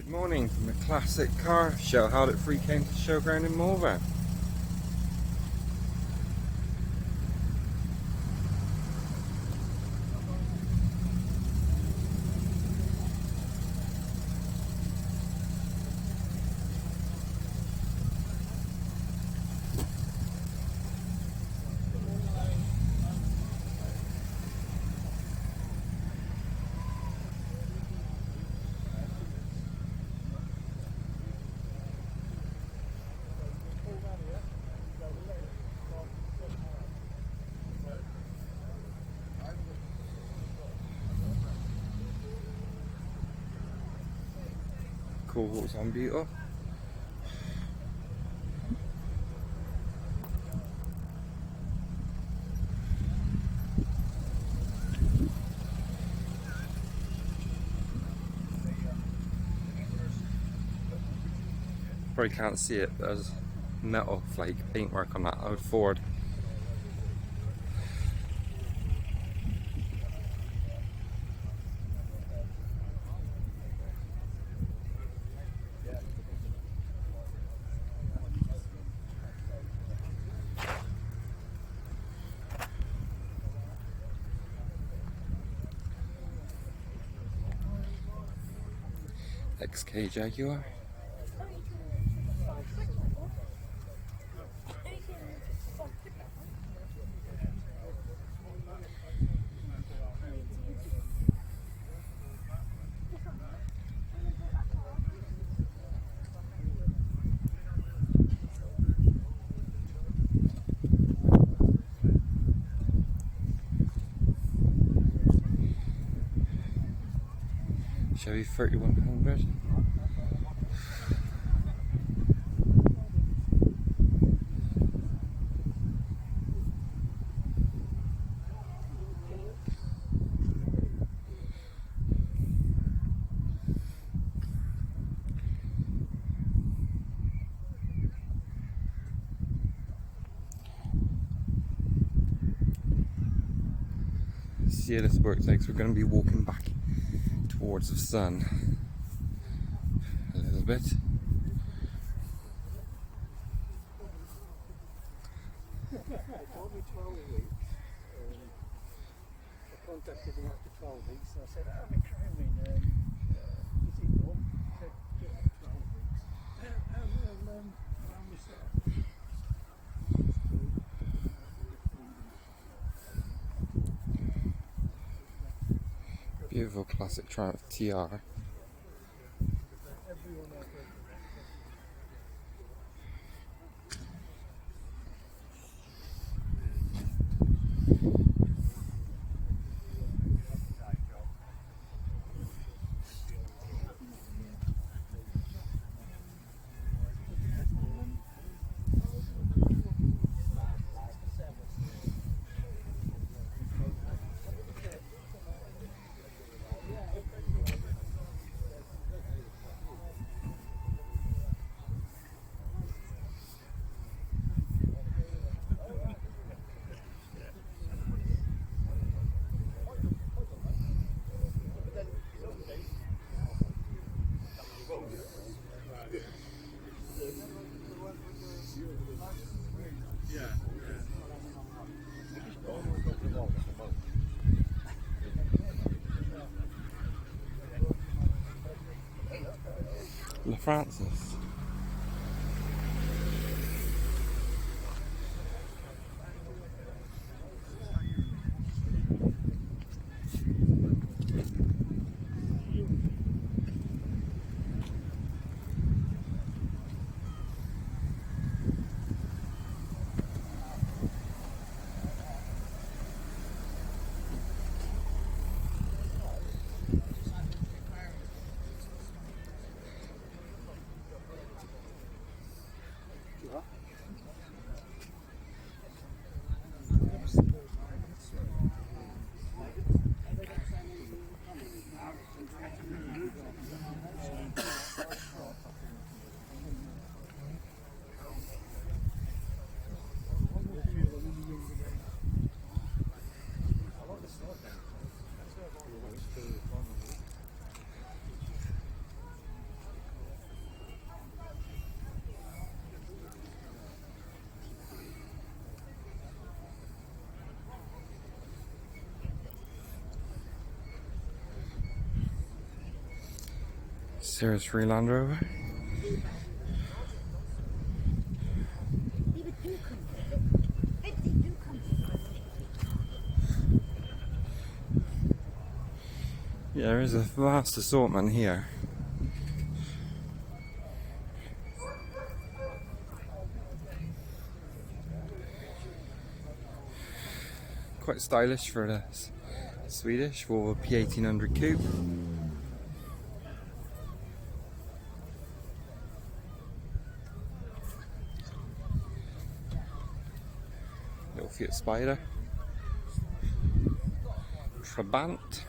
Good morning from the classic car show held at Three Counties Showground in Malvern. Cool what's on beautiful. Probably can't see it, but there's metal flake paintwork on that old Ford. XK Jaguar. Chevy 3100. See how this works out, so we're going to be walking back towards the sun a little bit. I contacted him after 12 weeks and I said, how am I crying? Is it done? He said, yeah, 12 weeks. How myself? Beautiful classic Triumph TR. Francis. Series 3 Land Rover. Yeah, there is a vast assortment here. Quite stylish for the Swedish Huawei P30 Coupe. Little Fiat Spider. Trabant.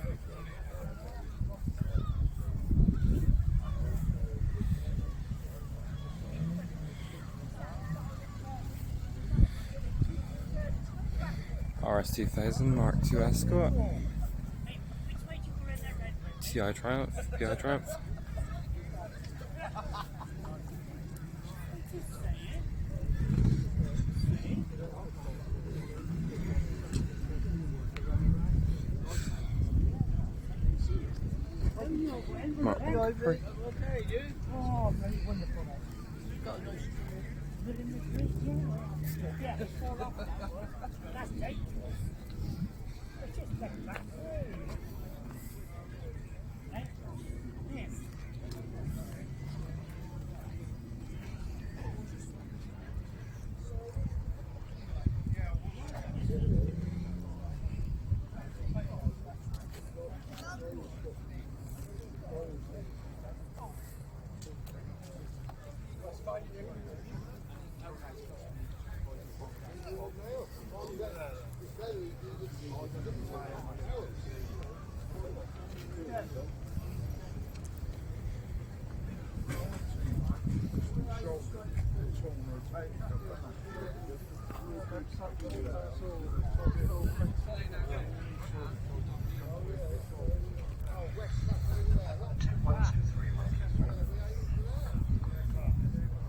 RS2000 Mark II Escort. TI Triumph. PI Triumph. Mark III. Oh, very wonderful. Got a nice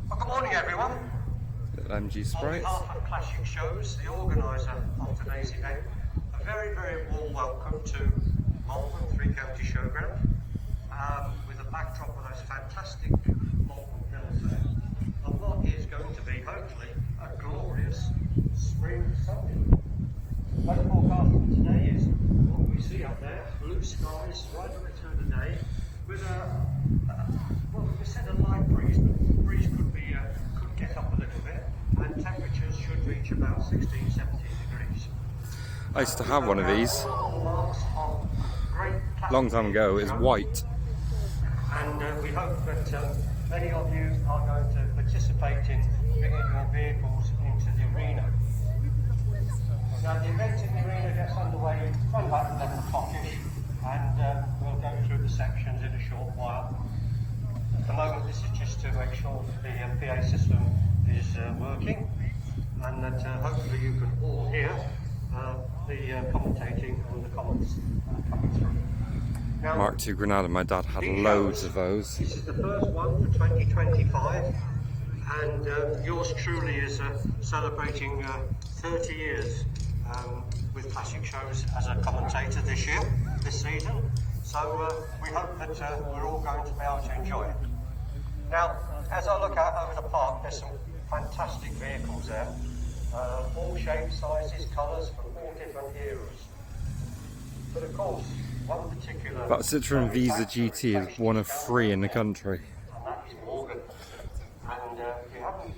Good morning, everyone. Little MG On Sprites. behalf of Classic Shows, the organiser of today's event, a very, very warm welcome to Malvern, Three Counties Showground, with a backdrop of those fantastic Malvern hills there. And what is going to be, hopefully, a glorious spring Sunday. The forecast for today is what we see up there, blue skies right on the turn of the day, with well, we said a light breeze, but the breeze could get up a little bit, and temperatures should reach about 16, 17 degrees. I used to have one of these long time ago. It was white. And we hope that many of you are going to participate in bringing your vehicles into the arena. Now the event in the arena gets underway around about 11 o'clock-ish, and we'll go through the sections in a short while. At the moment this is just to make sure that the PA system is working, and that hopefully you can all hear the commentating and the comments coming through. Now, Mark II Granada. My dad had loads of those. this is the first one for 2025, and yours truly is celebrating 30 years with Classic Shows as a commentator this season. So we hope that we're all going to be able to enjoy it. Now, as I look out over the park, there's some fantastic vehicles there, all shapes, sizes, colours from all different eras. But of course, one particular... That Citroen Visa GT is one of 3 in the country. And that is Morgan. And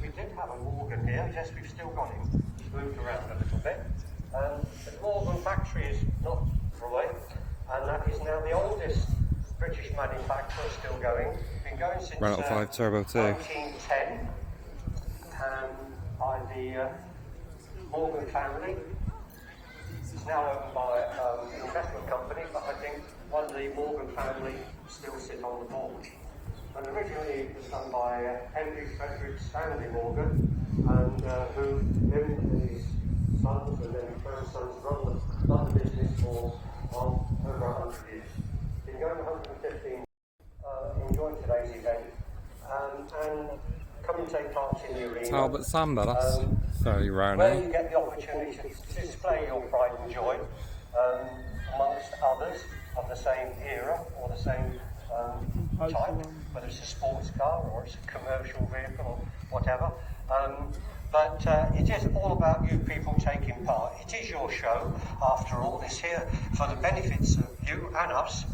we did have a Morgan here. Yes, we've still got him. He's moved around a little bit. The Morgan factory is not away, and that is now the oldest British manufacturer still going. Been going since Renault 5 Turbo 2. 1910 by the Morgan family. It's now owned by an investment company, but I think one of the Morgan family still sit on the board. And originally it was done by Henry Frederick Stanley Morgan, and who him and his sons and then his grandsons run the business for over 100 years. Been going 115. Enjoy today's event and come and take part in the arena. Talbot Samba, that's fairly rare Where now. you get the opportunity to display your pride and joy amongst others of the same era or the same type. whether it's a sports car or it's a commercial vehicle or whatever. But it is all about you people taking part. It is your show, after all. It's here for the benefits of you and us.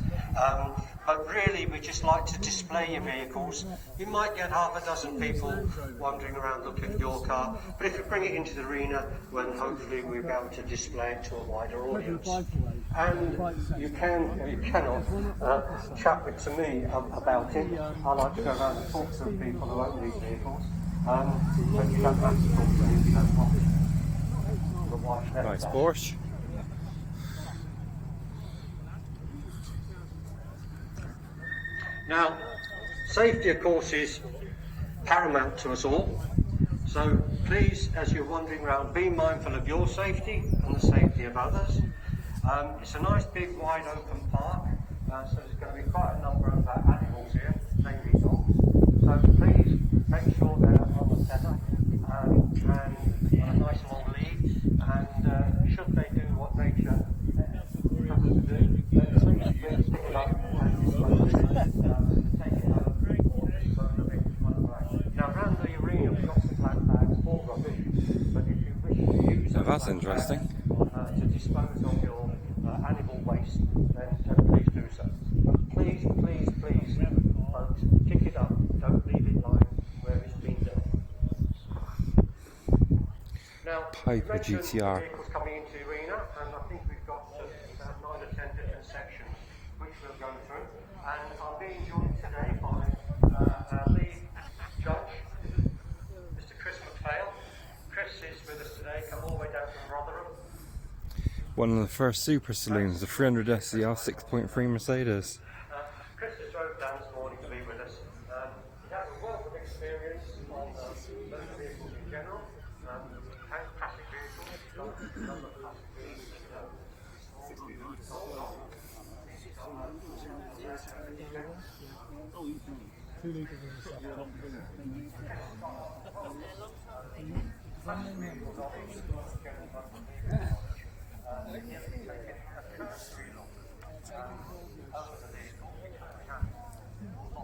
But really, we just like to display your vehicles. You might get half a dozen people wandering around looking at your car, but if you bring it into the arena, well, hopefully we'll be able to display it to a wider audience. And you can, or you cannot, chat with to me about it. I like to go around and talk to people who own these vehicles. But you don't have to talk to me if you don't want to. Nice Porsche. Now, safety, of course, is paramount to us all. So please, as you're wandering around, be mindful of your safety and the safety of others. It's a nice, big, wide open park, so there's going to be quite a number of animals here, mainly dogs. So please make sure they're on the tether and on a nice long lead. And should they do what nature has to do, please stick it up and dispose it. Take it home. Now, around the arena, we've got some black bags for rubbish, but if you wish to use Now that's interesting. to dispose of your animal waste, then please do so. But please, please, please, folks, pick it up. Don't leave it lying where it's been done. Now, Piper GTR. vehicles coming into the arena, and I think we've got about 9 or 10 different sections which we'll go through. And I'm being joined today by our lead judge, Mr. Chris McPhail. Chris is with us today, come all the way down from Rotherham. One of the first super saloons, the 300 SCR 6.3 Mercedes. Chris has drove down this morning to be with us. He has a wealth of experience on motor vehicles in general, and classic vehicles, number of classic vehicles,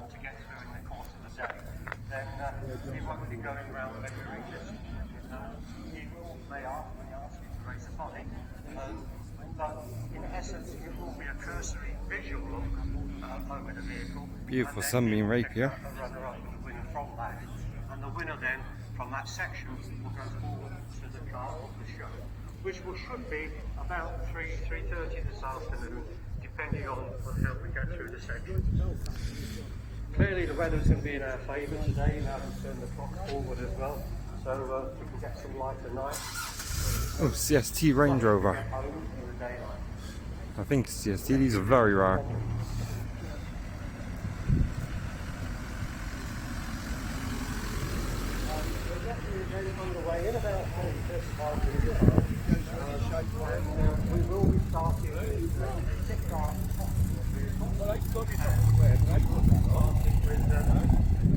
to get through in the course of the day, then he won't be going around measuring this. He may ask when he asks you to raise a body, but in essence it will be a cursory visual look over the vehicle. Beautiful sunbeam rapier. A runner-up and the winner from that, and the winner then from that section will go forward to the car of the show, which should be about 3:30 this afternoon, depending on how we get through the section. Clearly the weather's going to be in our favour today. Now we turn the clock forward as well, so we can get some light at night. Oh, CST Range Rover. Home in the daylight. I think CST, these are very rare. We're getting on the way in about 35 minutes time. We will be starting with 6 cars. With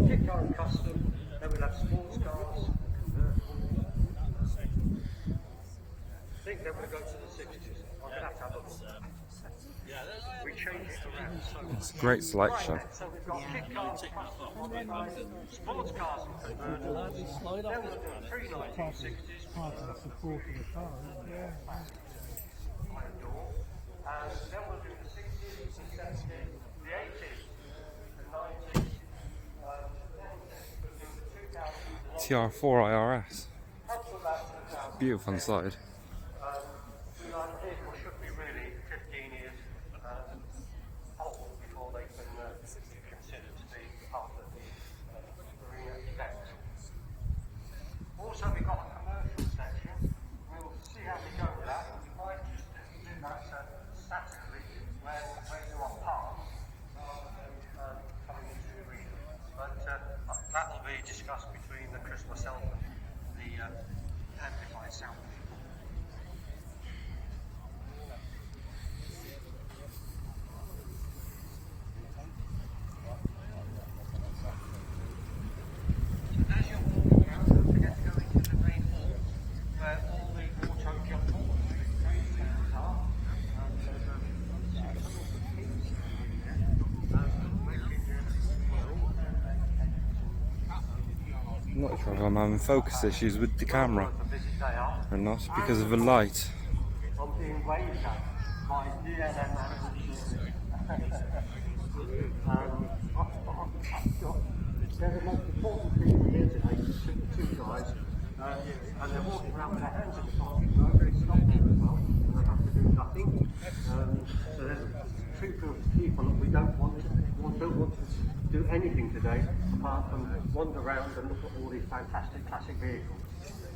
kit car and custom, then we'll have sports cars. I think then we'll go to the 60s. I'm going to have a look. We change it around. So It's a great selection. right, so we've got kit cars, sports cars and convertibles. Then we'll do 3 1960s. Part of the support of the car, isn't it? And then we'll do the 60s, the 70s, the 80s, the 90s, the 2000s, TR4 IRS. up to about 2000. Beautiful inside. The vehicle should be really 15 years old before they can be considered to be part of the arena event. Also, we've got a commercial section. We'll see how we go with that. We might just do that statically when you are parked rather than coming into the arena. But that will be discussed between the Chris myself and the amplified sound people. As you're walking around, don't forget to go into the main hall where all the auto jump stands are. There's not sure if I'm having focus issues with the camera or not because of the light. I'm being waved at by DLM they're the most important people here today, the two guys, and they're walking around with their hands in the pocket, and I'm going to stop them as well, and they have to do nothing. So there's a troop of people that we don't want to do anything today apart from wander around and look at all these fantastic classic vehicles.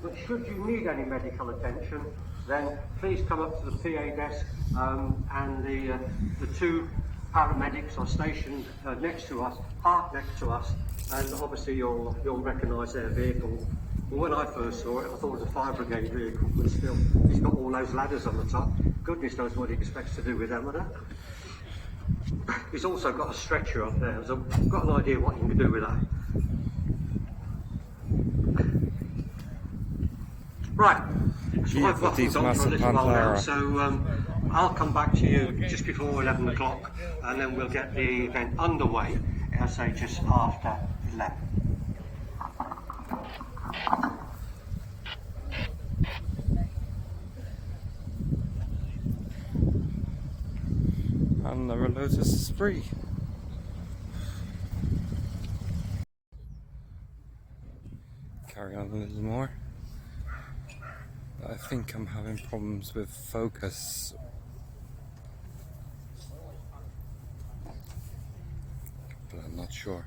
But should you need any medical attention, then please come up to the PA desk, and the two paramedics are stationed next to us, parked next to us, and obviously you'll recognise their vehicle. Well, when I first saw it, I thought it was a fire brigade vehicle, but still, he's got all those ladders on the top. Goodness knows what he expects to do with them, He's also got a stretcher up there, so I've got an idea what he can do with that. Right, so I've got gone for a little while now, so I'll come back to you just before 11 o'clock, and then we'll get the event underway, I'll say just after 11. And there are loads of spree. Carry on a little more. I think I'm having problems with focus. But I'm not sure.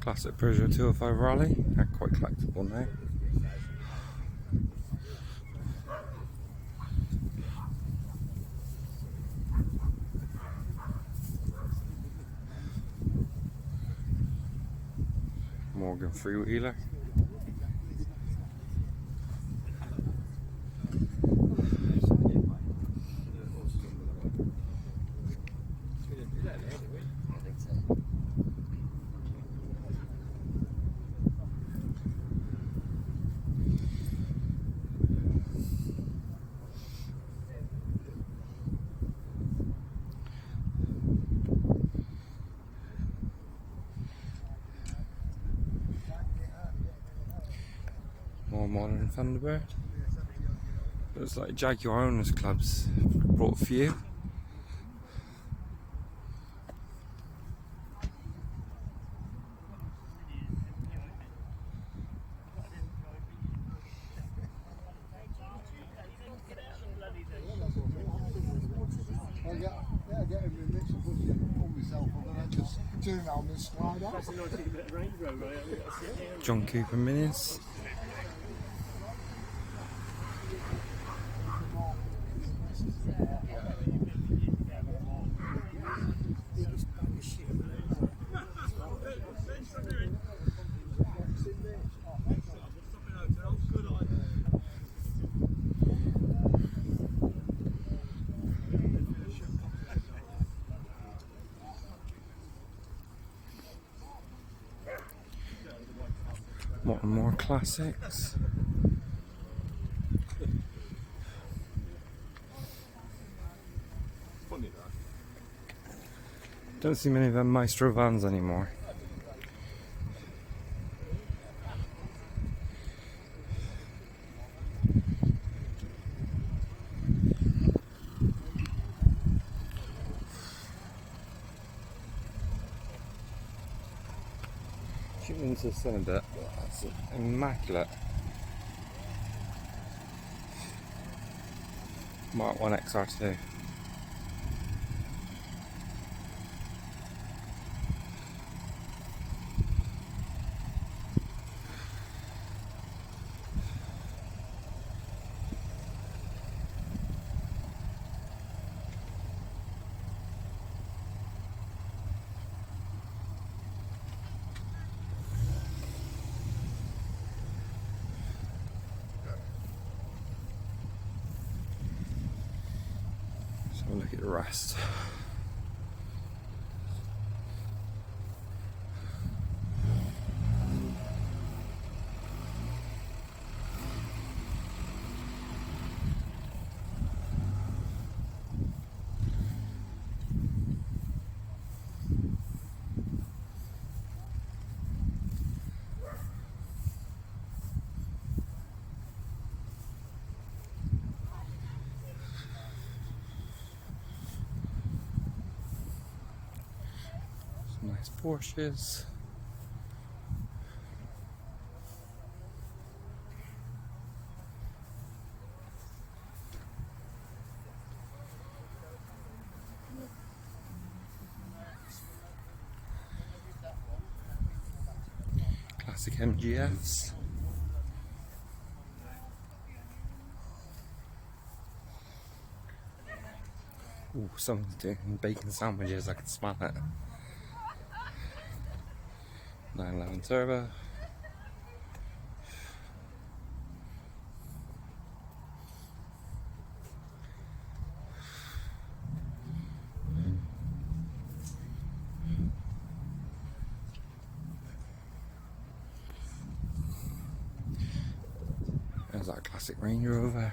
Classic Peugeot 205 Raleigh, they're quite collectible now. Morgan freewheeler. More modern Thunderbird. Looks like Jaguar Owners Clubs brought a few. I get every mix and put it on myself, and then I just turn around and slide out. That's a nice bit of Range Rover, right? John Cooper Minis. More classics. Don't see many of them Maestro vans anymore. Into the sun a bit, that's immaculate. Mark 1 XR2. Look at the rest. Nice Porsches. Classic MGFs. Ooh, someone's doing bacon sandwiches, I can smell it. 911 Turbo. There's that classic Range Rover.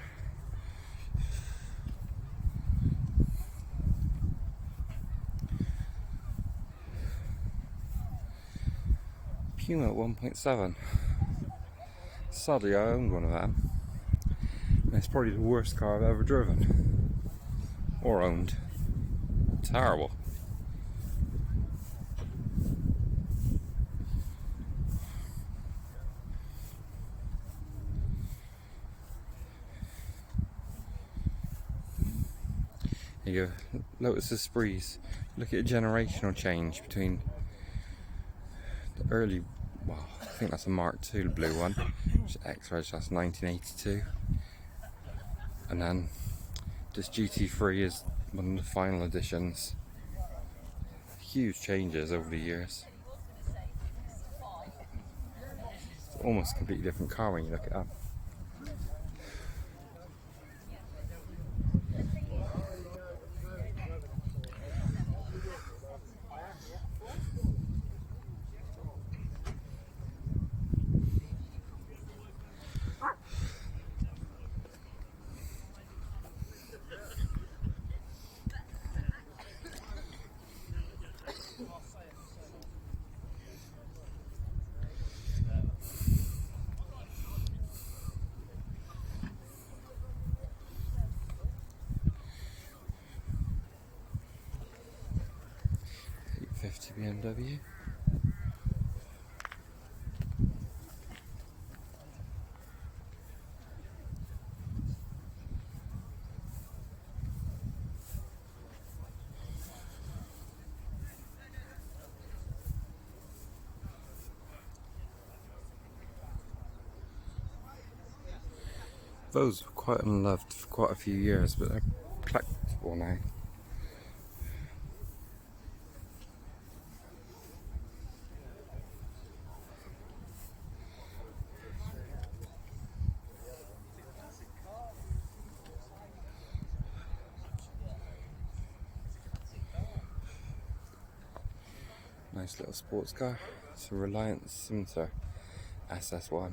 Puma 1.7. Sadly, I owned one of them. And it's probably the worst car I've ever driven. Or owned. Terrible. There you go. Lotus Esprits. Look at the generational change between the early, well, I think that's a Mark II, the blue one, which is X-Reg, that's 1982. And then this GT3 is one of the final editions. Huge changes over the years. It's almost a completely different car when you look it up. BMW. Those were quite unloved for quite a few years, but they're collectible now. Nice little sports car. It's a Reliance Simter SS1.